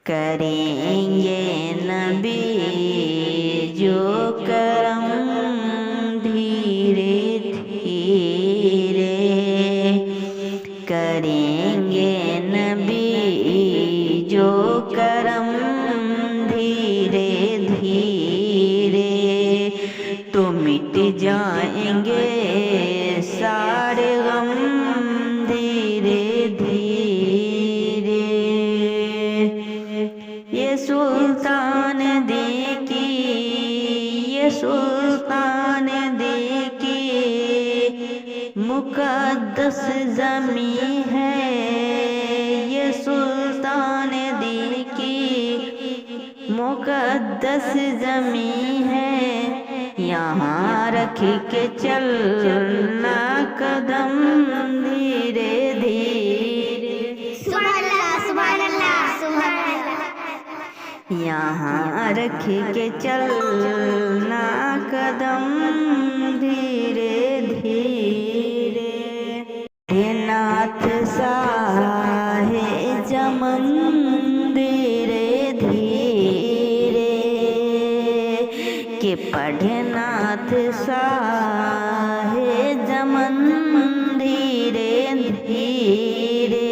کریں گے نبی جو کرم دھیرے دھیرے، کریں گے نبی جو کرم دھیرے دھیرے، تو مٹ جائیں گے سارے غم دھیرے دھیرے۔ یہ سلطان دی کی، یہ سلطان دی کی مقدس زمین ہے، یہ سلطان دی کی مقدس زمین ہے، یہاں رکھ کے چلنا قدم دھیرے دھیرے۔ سبحان اللہ سبحان اللہ سبحان اللہ۔ یہاں رکھ کے چلنا قدم دھیرے دھیرے، ناتھ ساہے چمن دھیرے دھیرے، کہ پڑھے ناتھ ساہے چمن دھیرے دھیرے،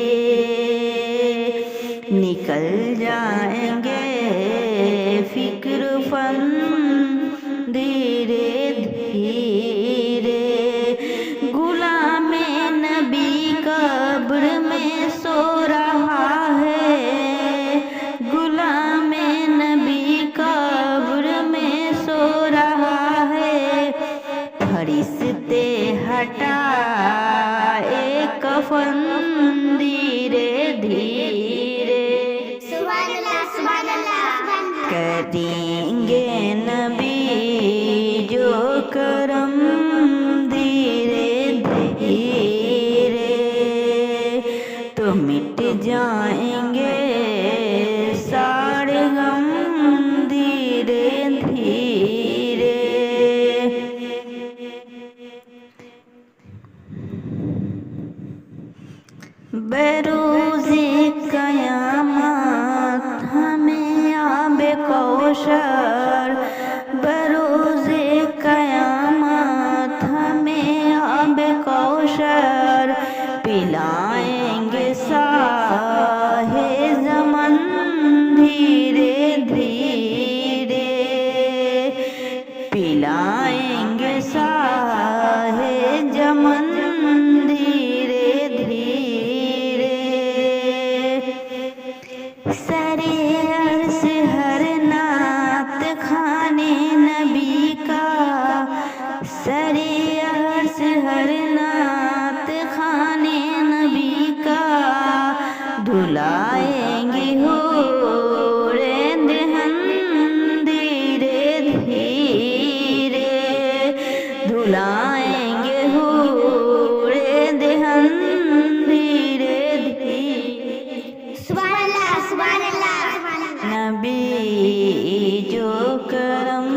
نکل جائیں گے فکر فن دھیرے دھیرے، غلام نبی قبر میں سو رہا ہے، غلام نبی قبر میں سو رہا ہے، فرشتے ہٹائے کفن دھیرے دھیرے۔ سبحان اللہ سبحان اللہ۔ کریں گے نبی جو کرم دھیرے دھیرے، تو مٹ جائیں گے سارے غم دھیرے دھیرے۔ بروز قیامت ہمیں آب کوثر، بروز قیامت ہمیں آب کوثر، پلائیں گے ساہے زمن دھیرے دھیرے، پلائیں گے ساہے زمن دھیرے دھیرے، سرے عرش ہر نعت خانے نبی کا، سرے عرش ہر نعت خانے نبی کا، دھلائیں گے حور دہن دھیرے دھیرے، دھلائیں گے حور دہن دھیرے دھیرے۔ سبحان اللہ سبحان اللہ۔ نبی جو کرم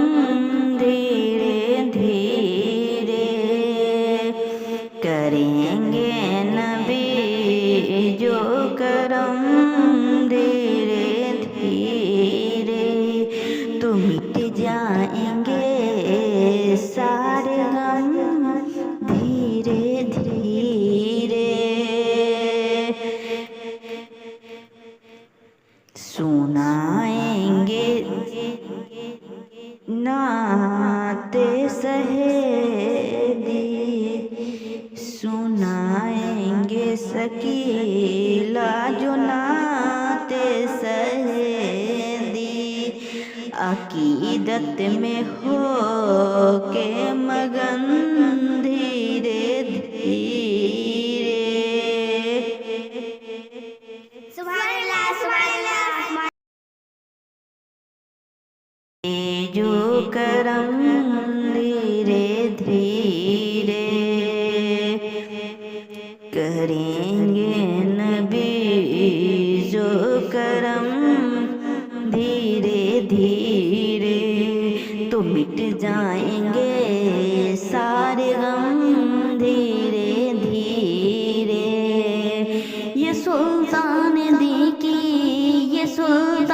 دھیرے دھیرے، کریں گے نبی جو کرم دھیرے دھیرے، تو مٹ جائیں گے سارے غم دھیرے دھیرے۔ سنائیں گے نعت سہیدی، سنائیں گے سکیلا جو نعت سہیدی، عقیدت میں ہو کے مگن دھیرے دھیرے۔ سبحان اللہ سبحان اللہ۔ جو کرم دھیرے دھیرے، کریں گے نبی جو کرم دھیرے دھیرے، تو مٹ جائیں گے سارے غم دھیرے دھیرے۔ یہ سلطان دی کی، یہ سلطان